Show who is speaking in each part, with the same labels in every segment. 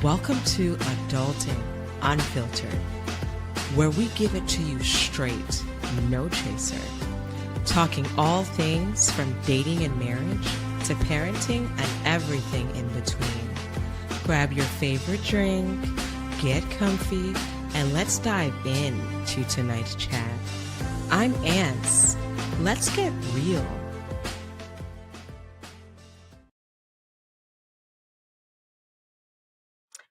Speaker 1: Welcome to Adulting Unfiltered, where we give it to you straight, no chaser. Talking all things from dating and marriage to parenting and everything in between. Grab your favorite drink, get comfy, and let's dive into tonight's chat. I'm Ants. Let's get real.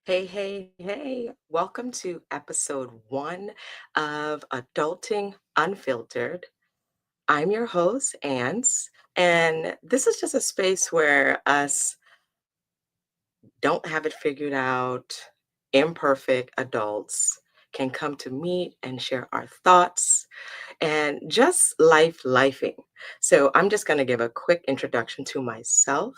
Speaker 1: Hey, hey, hey. Welcome to episode 1 of Adulting Unfiltered. I'm your host, Ants, and this is just a space where us don't have it figured out, imperfect adults can come to meet and share our thoughts and just lifing. So I'm just going to give a quick introduction to myself.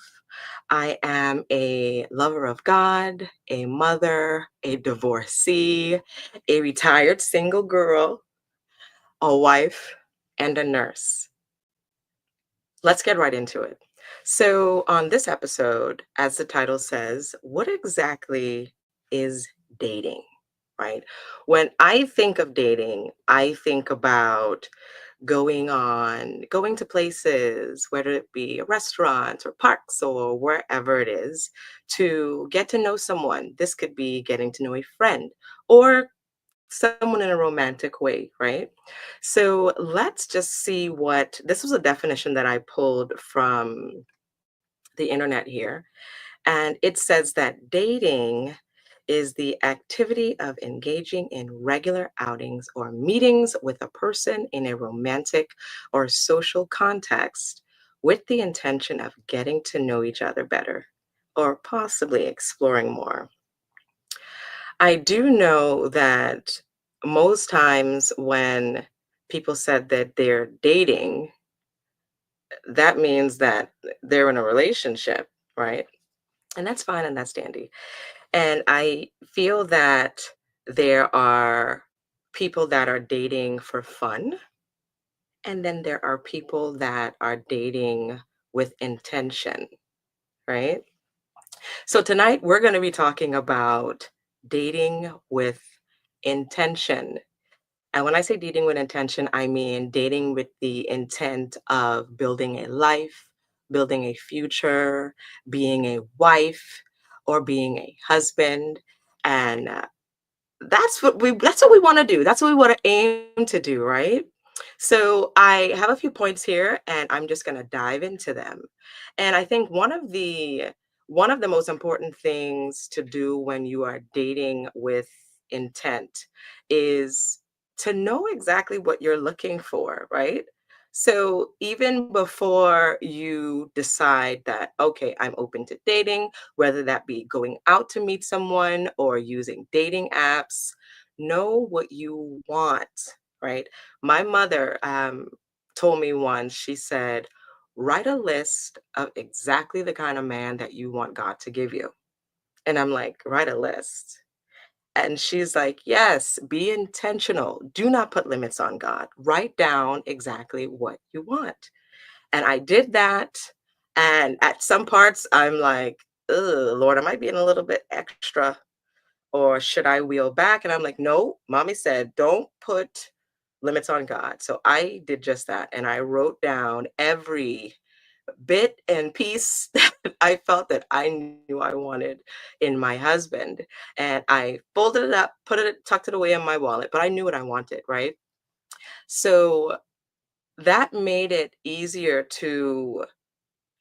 Speaker 1: I am a lover of God, a mother, a divorcee, a retired single girl, a wife, and a nurse. Let's get right into it. So, on this episode, as the title says, what exactly is dating? Right? When I think of dating, I think about going to places, whether it be restaurants or parks or wherever it is, to get to know someone. This could be getting to know a friend or someone in a romantic way, right? So let's just see what this was a definition that I pulled from the internet here. And it says that dating is the activity of engaging in regular outings or meetings with a person in a romantic or social context with the intention of getting to know each other better or possibly exploring more. I do know that most times when people said that they're dating, that means that they're in a relationship, right? And that's fine and that's dandy. And I feel that there are people that are dating for fun, and then there are people that are dating with intention, right? So tonight we're going to be talking about dating with intention. And when I say dating with intention, I mean dating with the intent of building a life, building a future, being a wife, or being a husband. And that's what we want to do. That's what we want to aim to do, right? So I have a few points here and I'm just going to dive into them. And I think one of the most important things to do when you are dating with intent is to know exactly what you're looking for, right? So even before you decide that, okay, I'm open to dating, whether that be going out to meet someone or using dating apps, know what you want, right? My mother told me once, she said, write a list of exactly the kind of man that you want God to give you. And I'm like, write a list. And she's like, yes, be intentional. Do not put limits on God. Write down exactly what you want. And I did that. And at some parts, I'm like, ugh, Lord, am I being a little bit extra? Or should I wheel back? And I'm like, no, mommy said, don't put limits on God. So I did just that. And I wrote down every bit and piece that I felt that I knew I wanted in my husband. And I folded it up, tucked it away in my wallet, but I knew what I wanted, right? So that made it easier to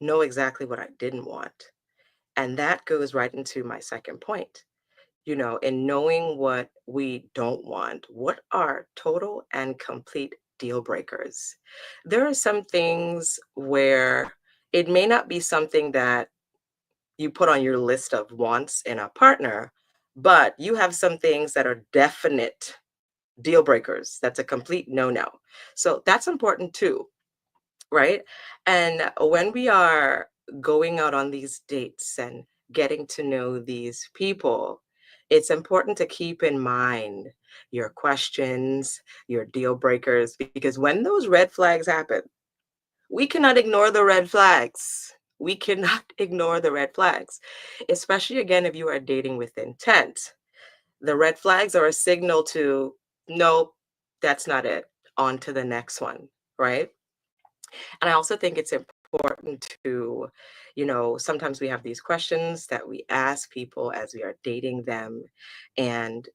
Speaker 1: know exactly what I didn't want. And that goes right into my second point. In knowing what we don't want, what are total and complete deal breakers? There are some things where it may not be something that you put on your list of wants in a partner, but you have some things that are definite deal breakers. That's a complete no no. So that's important too, right? And when we are going out on these dates and getting to know these people, it's important to keep in mind your questions, your deal breakers, because when those red flags happen, we cannot ignore the red flags. We cannot ignore the red flags, especially again if you are dating with intent. The red flags are a signal to, no, that's not it. On to the next one, right? And I also think it's important to, sometimes we have these questions that we ask people as we are dating them. And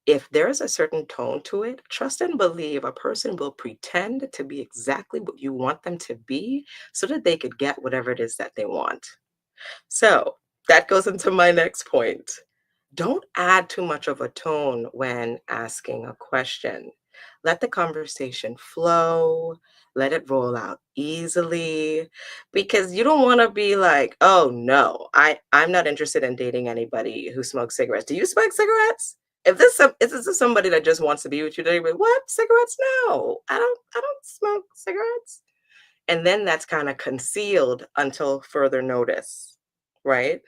Speaker 1: if there's a certain tone to it, trust and believe a person will pretend to be exactly what you want them to be so that they could get whatever it is that they want. So that goes into my next point. Don't add too much of a tone when asking a question. Let the conversation flow, let it roll out easily, because you don't want to be like, oh no, I'm not interested in dating anybody who smokes cigarettes. Do you smoke cigarettes? If this is somebody that just wants to be with you, they be, what? Cigarettes? No, I don't smoke cigarettes. And then that's kind of concealed until further notice, right?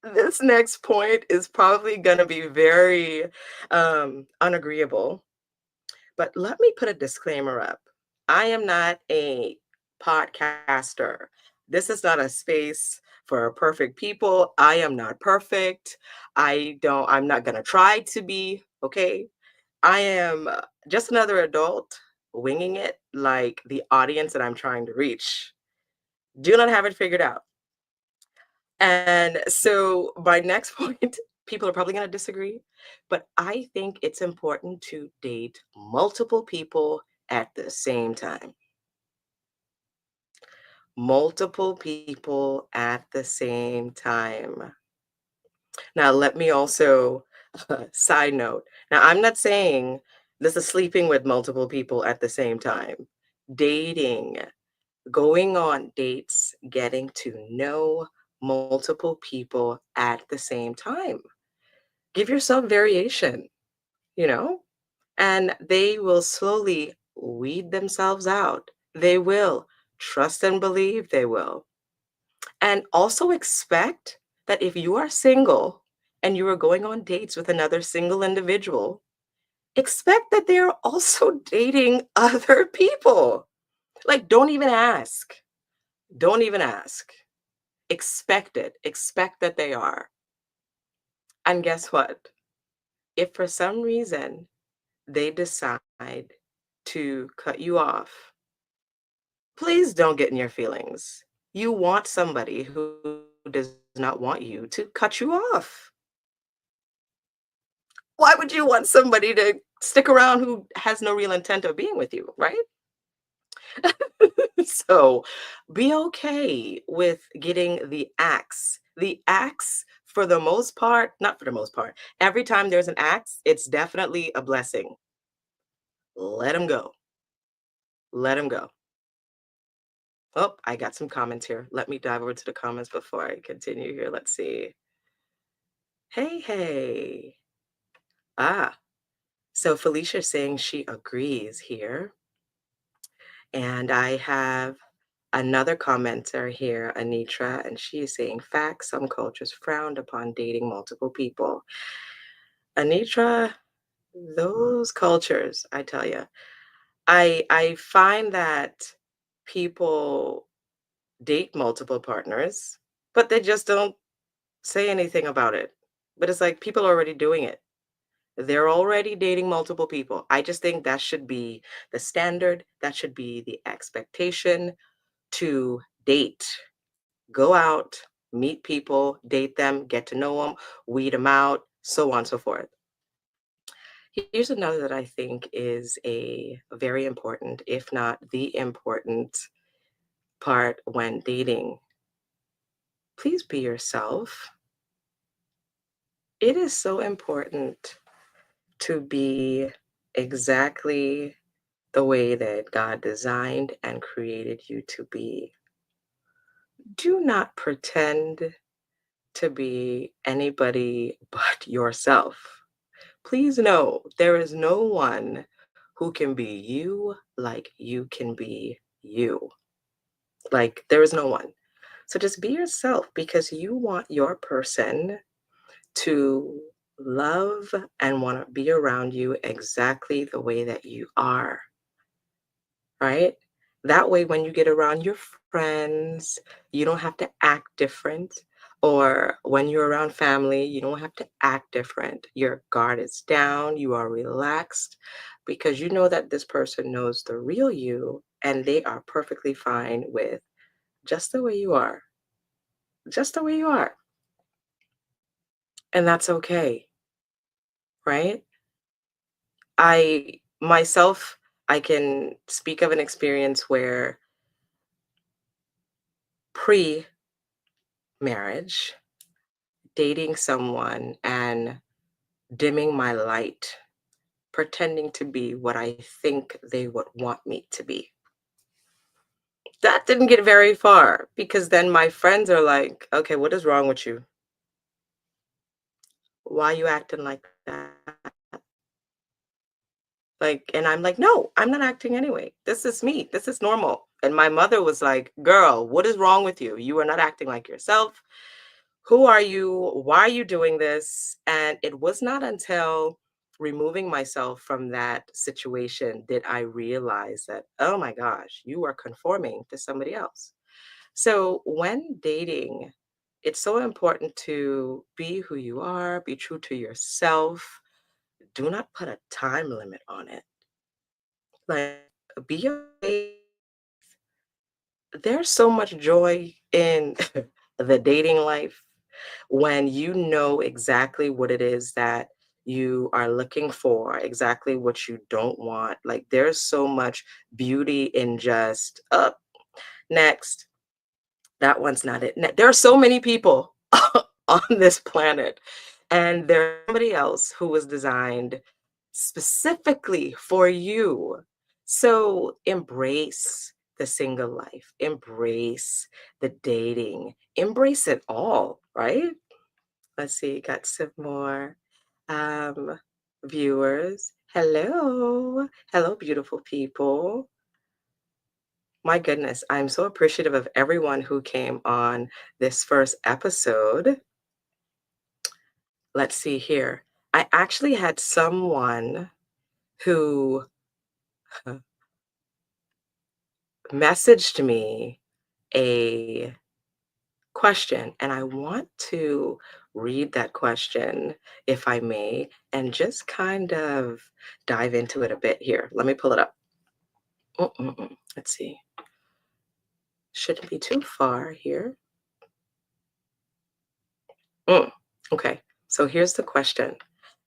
Speaker 1: This next point is probably gonna be very, unagreeable, but let me put a disclaimer up. I am not a podcaster. This is not a space for perfect people. I am not perfect. I'm not gonna try to be, okay? I am just another adult winging it like the audience that I'm trying to reach. Do not have it figured out. And so my next point, people are probably going to disagree, but I think it's important to date multiple people at the same time. Multiple people at the same time. Now, let me also, side note. Now, I'm not saying this is sleeping with multiple people at the same time. Dating, going on dates, getting to know multiple people at the same time. Give yourself variation, you know, and they will slowly weed themselves out. They will. Trust and believe they will. And also expect that if you are single and you are going on dates with another single individual, expect that they are also dating other people. Like, don't even ask. Don't even ask. Expect it. Expect that they are. And guess what? If for some reason they decide to cut you off, please don't get in your feelings. You want somebody who does not want you to cut you off. Why would you want somebody to stick around who has no real intent of being with you, right? So be okay with getting the axe. The axe, for the most part, not for the most part, every time there's an axe, it's definitely a blessing. Let him go. Let him go. Oh, I got some comments here. Let me dive over to the comments before I continue here. Let's see. Hey, hey. Ah, so Felicia's saying she agrees here. And I have another commenter here, Anitra, and she is saying facts. Some cultures frowned upon dating multiple people. Anitra, those cultures, I tell you, I find that people date multiple partners, but they just don't say anything about it. But it's like people are already doing it. They're already dating multiple people. I just think that should be the standard. That should be the expectation to date. Go out, meet people, date them, get to know them, weed them out, so on and so forth. Here's another that I think is a very important, if not the important part when dating. Please be yourself. It is so important to be exactly the way that God designed and created you to be. Do not pretend to be anybody but yourself. Please know there is no one who can be you like you can be you. Like, there is no one. So just be yourself because you want your person to love and want to be around you exactly the way that you are, right? That way, when you get around your friends, you don't have to act different. Or when you're around family, you don't have to act different. Your guard is down, you are relaxed because you know that this person knows the real you and they are perfectly fine with just the way you are, just the way you are. And that's okay, right? I myself, I can speak of an experience where pre marriage, dating someone and dimming my light, pretending to be what I think they would want me to be. That didn't get very far because then my friends are like, okay, what is wrong with you? Why you acting like that? Like, and I'm like, no, I'm not acting anyway. This is me. This is normal. And my mother was like, girl, what is wrong with you? You are not acting like yourself. Who are you? Why are you doing this? And it was not until removing myself from that situation did I realize that, oh my gosh, you are conforming to somebody else. So when dating, it's so important to be who you are, be true to yourself. Do not put a time limit on it. Like, be okay. There's so much joy in the dating life when you know exactly what it is that you are looking for, exactly what you don't want. Like, there's so much beauty in just up next. That one's not it. There are so many people on this planet, and there's somebody else who was designed specifically for you. So embrace the single life, embrace the dating, embrace it all, right? Let's see, got some more um, viewers. Hello. Hello, beautiful people. My goodness, I'm so appreciative of everyone who came on this first episode. Let's see here. I actually had someone who messaged me a question, and I want to read that question, if I may, and just kind of dive into it a bit here. Let me pull it up. Let's see. Shouldn't be too far here. Mm, okay, so here's the question.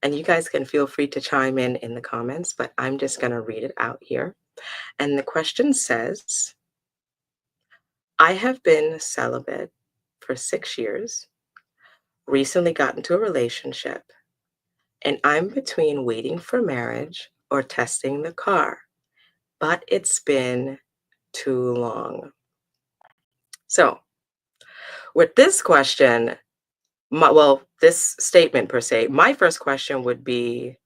Speaker 1: And you guys can feel free to chime in the comments, but I'm just going to read it out here. And the question says, I have been celibate for 6 years, recently got into a relationship, and I'm between waiting for marriage or testing the car, but it's been too long. So, with this question, this statement per se, my first question would be,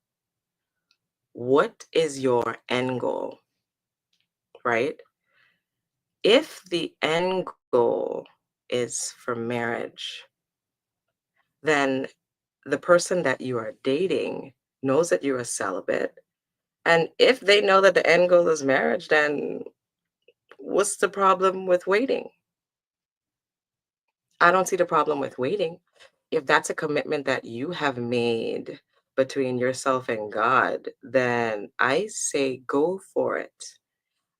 Speaker 1: what is your end goal, right? If the end goal is for marriage, then the person that you are dating knows that you're a celibate. And if they know that the end goal is marriage, then what's the problem with waiting? I don't see the problem with waiting. If that's a commitment that you have made between yourself and God, then I say go for it.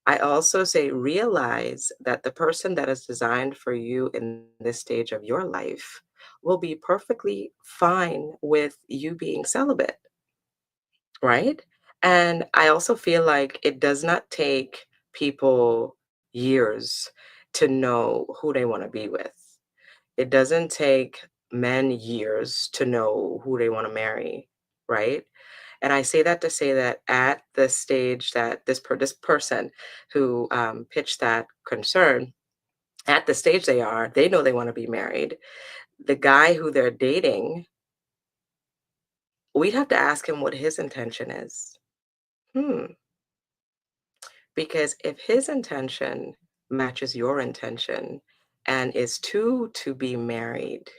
Speaker 1: I also say realize that the person that is designed for you in this stage of your life will be perfectly fine with you being celibate, right? And I also feel like it does not take people years to know who they want to be with. It doesn't take men years to know who they want to marry, right? And I say that to say that at the stage that this person who pitched that concern, at the stage they are, they know they want to be married. The guy who they're dating, we'd have to ask him what his intention is. Hmm. Because if his intention matches your intention and is to be married,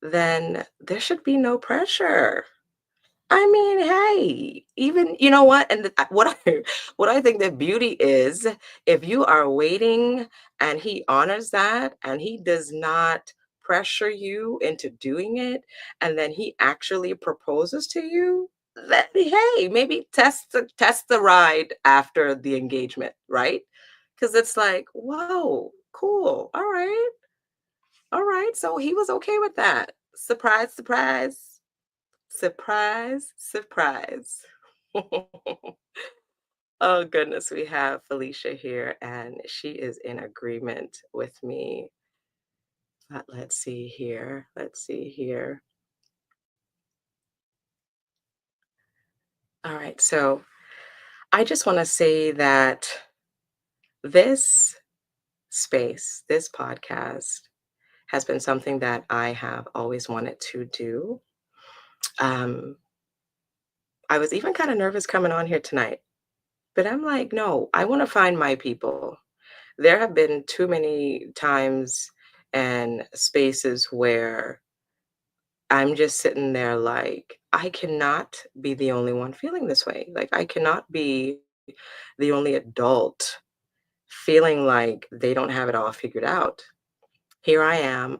Speaker 1: then there should be no pressure. I mean, hey, even you know what? And what I what I think the beauty is, if you are waiting and he honors that and he does not pressure you into doing it, and then he actually proposes to you, then hey, maybe test the ride after the engagement, right? Because it's like, whoa, cool, all right. So he was okay with that. Surprise, surprise. Surprise, surprise. Oh goodness, we have Felicia here and she is in agreement with me. But let's see here. Let's see here. All right. So I just want to say that this space, this podcast, has been something that I have always wanted to do. Um, I was even kind of nervous coming on here tonight, but I'm like, no, I want to find my people. There have been too many times and spaces where I'm just sitting there like, I cannot be the only one feeling this way. Like, I cannot be the only adult feeling like they don't have it all figured out. Here I am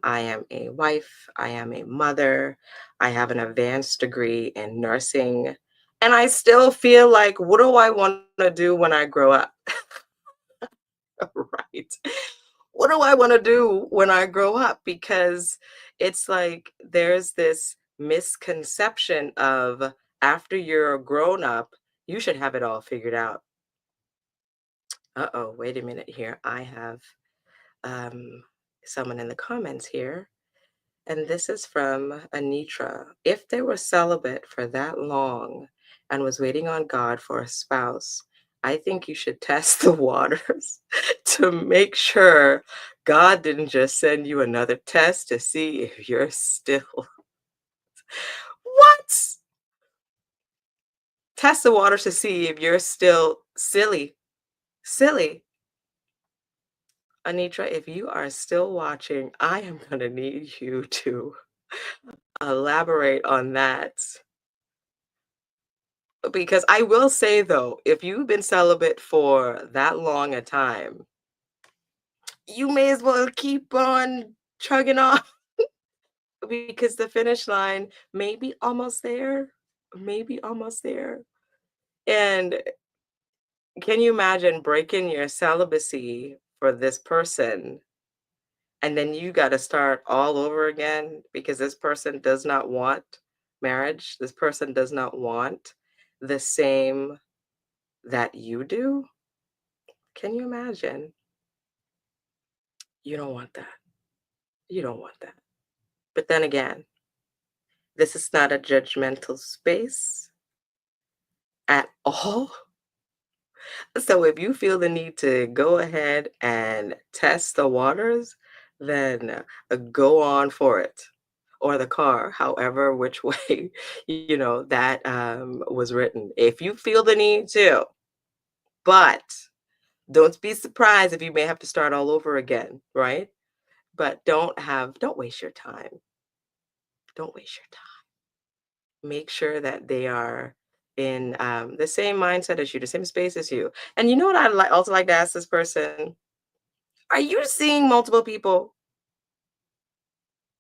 Speaker 1: a wife, I am a mother, I have an advanced degree in nursing, and I still feel like, what do I want to do when I grow up? Right. What do I want to do when I grow up? Because it's like there's this misconception of after you're a grown up, you should have it all figured out. Uh-oh, wait a minute here. I have um, someone in the comments here. And this is from Anitra. If they were celibate for that long and was waiting on God for a spouse, I think you should test the waters to make sure God didn't just send you another test to see if you're still. What? Test the waters to see if you're still silly. Silly. Anitra, if you are still watching, I am going to need you to elaborate on that. Because I will say though, if you've been celibate for that long a time, you may as well keep on chugging on because the finish line may be almost there, maybe almost there. And can you imagine breaking your celibacy for this person and then you got to start all over again because this person does not want marriage? This person does not want the same that you do? Can you imagine? You don't want that. You don't want that. But then again, this is not a judgmental space at all. So if you feel the need to go ahead and test the waters, then go on for it. Or the car, however, which way, that was written. If you feel the need to, but don't be surprised if you may have to start all over again, right? But don't waste your time. Don't waste your time. Make sure that they are in the same mindset as you, the same space as you. And you know what I'd also like to ask this person? Are you seeing multiple people?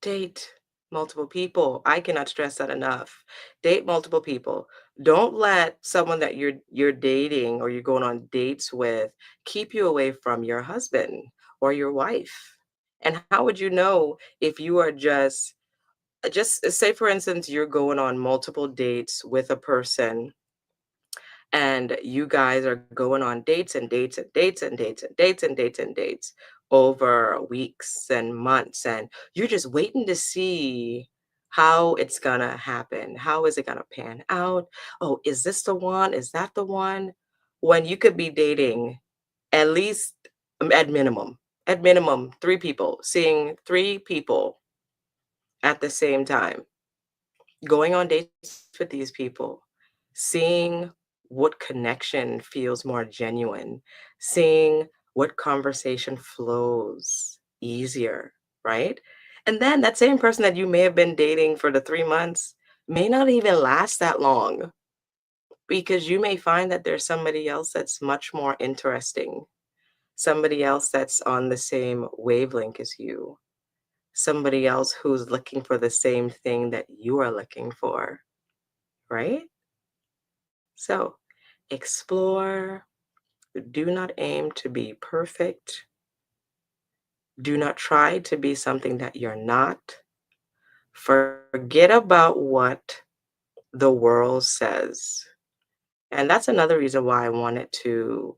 Speaker 1: Date multiple people. I cannot stress that enough. Date multiple people. Don't let someone that you're dating or you're going on dates with keep you away from your husband or your wife. And how would you know if you are just say for instance you're going on multiple dates with a person and you guys are going on dates and dates and dates and dates and dates and dates and dates over weeks and months and you're just waiting to see how it's gonna happen. How is it gonna pan out? Oh, is this the one? Is that the one? When you could be dating at least at minimum three people, seeing three people at the same time, going on dates with these people, seeing what connection feels more genuine, seeing what conversation flows easier, right? And then that same person that you may have been dating for the 3 months, may not even last that long because you may find that there's somebody else that's much more interesting, somebody else that's on the same wavelength as you, somebody else who's looking for the same thing that you are looking for, right? So explore, do not aim to be perfect, do not try to be something that you're not. Forget about what the world says. And that's another reason why I wanted to,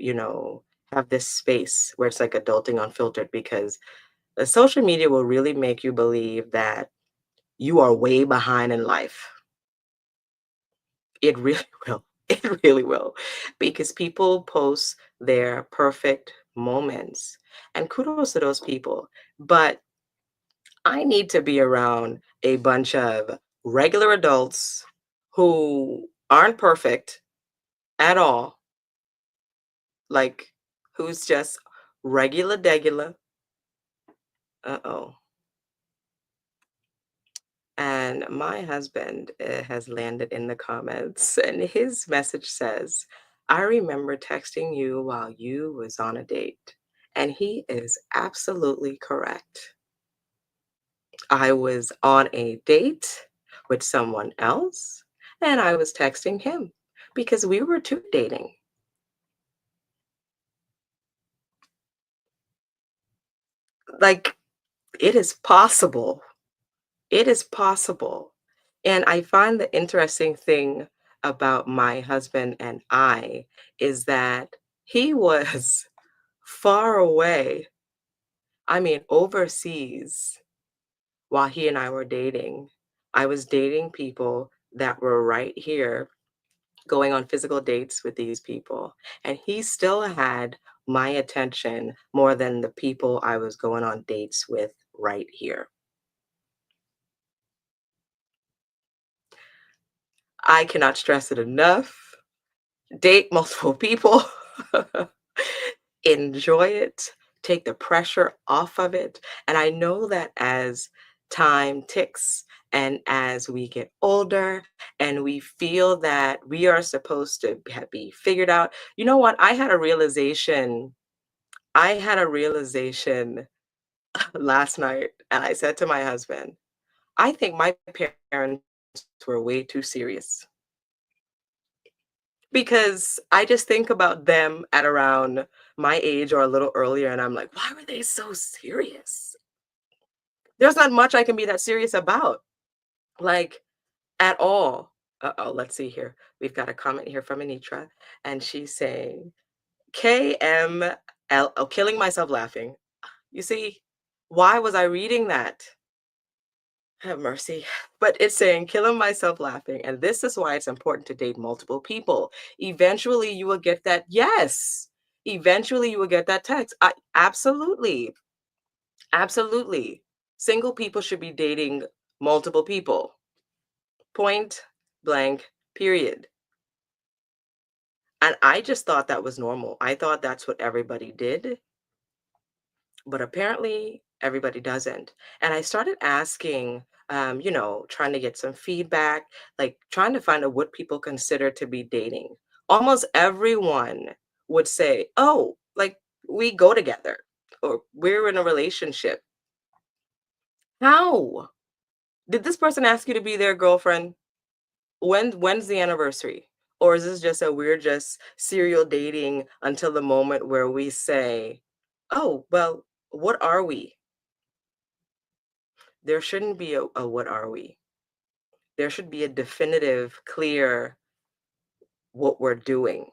Speaker 1: have this space where it's like adulting unfiltered because the social media will really make you believe that you are way behind in life. It really will. It really will. Because people post their perfect moments. And kudos to those people. But I need to be around a bunch of regular adults who aren't perfect at all, like who's just regular degular. Uh-oh. And my husband has landed in the comments, and his message says, I remember texting you while you was on a date. And he is absolutely correct. I was on a date with someone else, and I was texting him because we were two dating. Like, it is possible. It is possible. And I find the interesting thing about my husband and I is that he was far away, I mean, overseas, while he and I were dating. I was dating people that were right here, going on physical dates with these people. And he still had my attention more than the people I was going on dates with right here. I cannot stress it enough. Date multiple people, enjoy it, take the pressure off of it. And I know that as time ticks and as we get older and we feel that we are supposed to be figured out, you know what? I had a realization. I had a realization last night, and I said to my husband, I think my parents were way too serious. Because I just think about them at around my age or a little earlier, and I'm like, "Why were they so serious?" There's not much I can be that serious about, like, at all. Uh-oh, let's see here. We've got a comment here from Anitra, and she's saying, KML oh, killing myself laughing. You see, why was I reading that? Have mercy. But it's saying, killing myself laughing. And this is why it's important to date multiple people. Eventually, you will get that. Yes. Eventually, you will get that text. Absolutely. Absolutely. Single people should be dating multiple people. Point blank, period. And I just thought that was normal. I thought that's what everybody did. But apparently everybody doesn't. And I started asking, trying to get some feedback, like trying to find out what people consider to be dating. Almost everyone would say, oh, like we go together or we're in a relationship. How? Did this person ask you to be their girlfriend? When's the anniversary? Or is this just a we're just serial dating until the moment where we say, oh, well, what are we? There shouldn't be a what are we? There should be a definitive, clear what we're doing,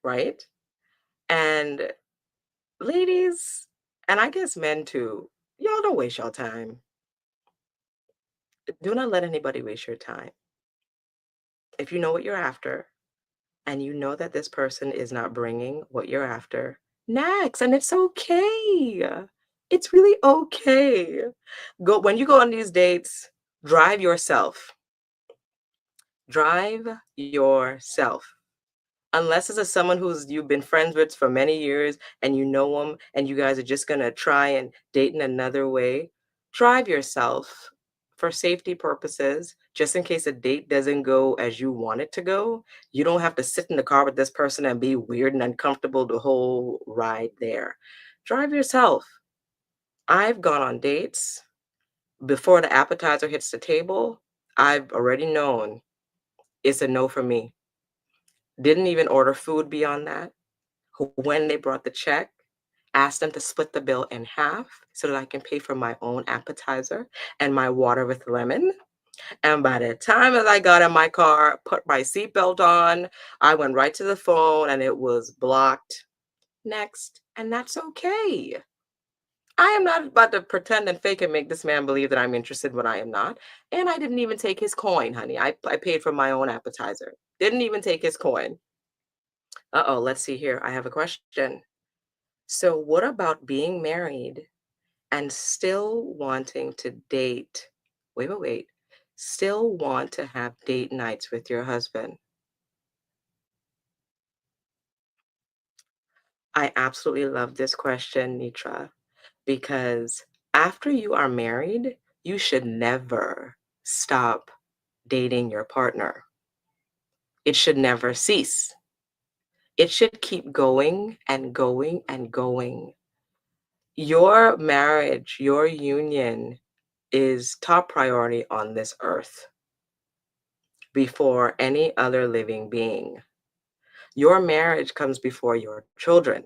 Speaker 1: right? And ladies, and I guess men too, y'all don't waste your time. Do not let anybody waste your time. If you know what you're after and you know that this person is not bringing what you're after, next, and it's okay. It's really okay. Go when you go on these dates, drive yourself. Drive yourself. Unless it's a someone who's you've been friends with for many years and you know them and you guys are just gonna try and date in another way, drive yourself for safety purposes. just in case a date doesn't go as you want it to go, you don't have to sit in the car with this person and be weird and uncomfortable the whole ride there. Drive yourself. I've gone on dates before the appetizer hits the table. I've already known it's a no for me. Didn't even order food beyond that. When they brought the check, asked them to split the bill in half so that I can pay for my own appetizer and my water with lemon. And by the time that I got in my car, put my seatbelt on, I went right to the phone and it was blocked. Next. And that's okay. I am not about to pretend and fake and make this man believe that I'm interested when I am not. And I didn't even take his coin, honey. I paid for my own appetizer. Didn't even take his coin. Uh-oh, let's see here. I have a question. So, what about being married and still wanting to date? Wait, wait, wait. Still want to have date nights with your husband? I absolutely love this question, Nitra, because after you are married, you should never stop dating your partner. It should never cease. It should keep going and going and going. Your marriage, your union is top priority on this earth before any other living being. Your marriage comes before your children.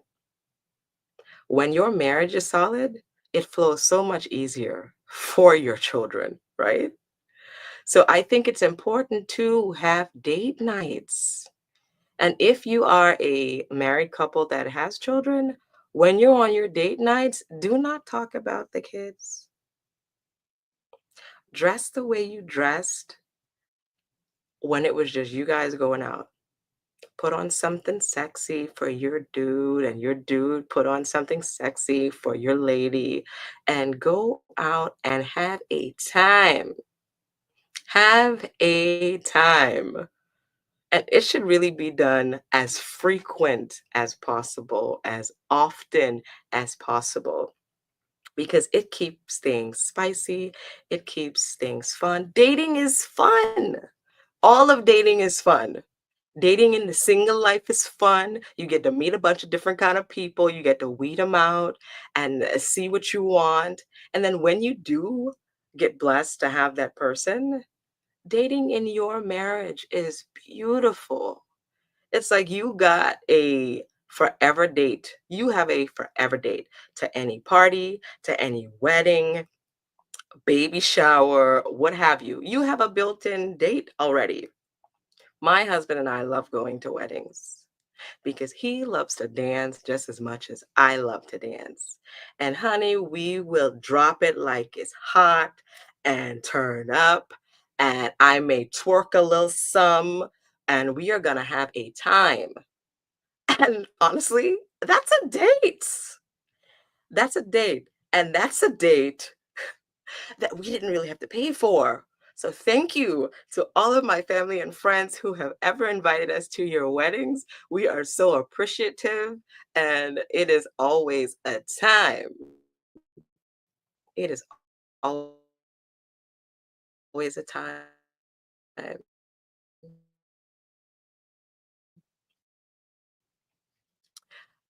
Speaker 1: When your marriage is solid, it flows so much easier for your children, right? So I think it's important to have date nights. And if you are a married couple that has children, when you're on your date nights, do not talk about the kids. Dress the way you dressed when it was just you guys going out. Put on something sexy for your dude, and your dude put on something sexy for your lady, and go out and have a time. Have a time. And it should really be done as frequent as possible, as often as possible, because it keeps things spicy, it keeps things fun. Dating is fun. All of dating is fun. Dating in the single life is fun. You get to meet a bunch of different kind of people. You get to weed them out and see what you want. And then when you do get blessed to have that person, dating in your marriage is beautiful. It's like you got a forever date. You have a forever date to any party, to any wedding, baby shower, what have you. You have a built-in date already. My husband and I love going to weddings because he loves to dance just as much as I love to dance. And honey, we will drop it like it's hot and turn up. And I may twerk a little some, and we are going to have a time. And honestly, that's a date. That's a date. And that's a date that we didn't really have to pay for. So thank you to all of my family and friends who have ever invited us to your weddings. We are so appreciative, and it is always a time. It is always a time.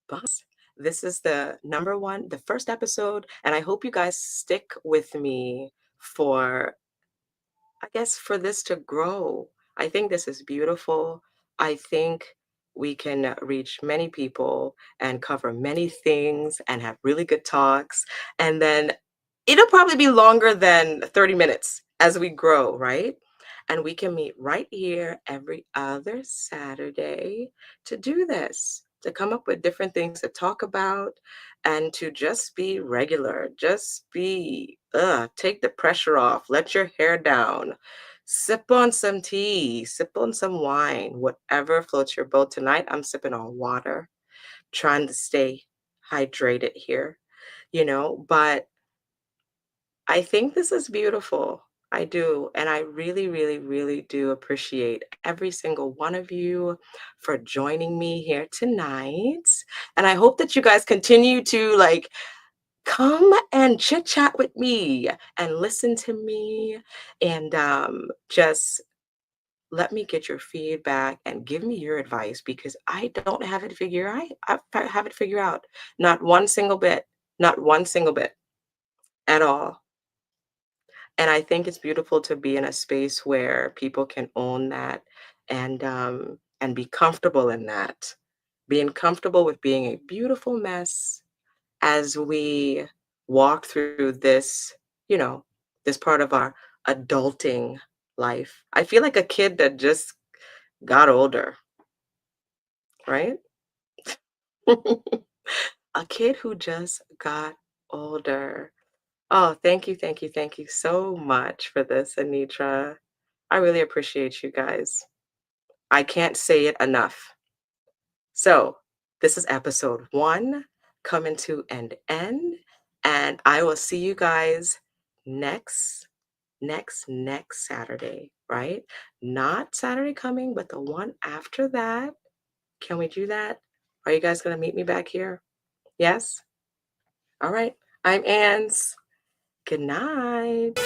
Speaker 1: But this is the number one, the first episode, and I hope you guys stick with me for I guess for this to grow. I think this is beautiful. I think we can reach many people and cover many things and have really good talks. And then it'll probably be longer than 30 minutes as we grow, right? And we can meet right here every other Saturday to do this, to come up with different things to talk about and to just be regular, just be, take the pressure off, let your hair down, sip on some tea, sip on some wine, whatever floats your boat. Tonight, I'm sipping on water, trying to stay hydrated here, but I think this is beautiful. I do. And I really, really, really do appreciate every single one of you for joining me here tonight. And I hope that you guys continue to come and chit chat with me and listen to me and just let me get your feedback and give me your advice because I don't have it have it figured out. Not one single bit. Not one single bit at all. And I think it's beautiful to be in a space where people can own that and be comfortable in that. Being comfortable with being a beautiful mess as we walk through this, you know, this part of our adulting life. I feel like a kid that just got older, right? A kid who just got older. Oh, thank you so much for this, Anitra. I really appreciate you guys. I can't say it enough. So, this is episode one coming to an end, and I will see you guys next, next Saturday, right? Not Saturday coming, but the one after that. Can we do that? Are you guys going to meet me back here? Yes? All right. I'm Ann's. Good night.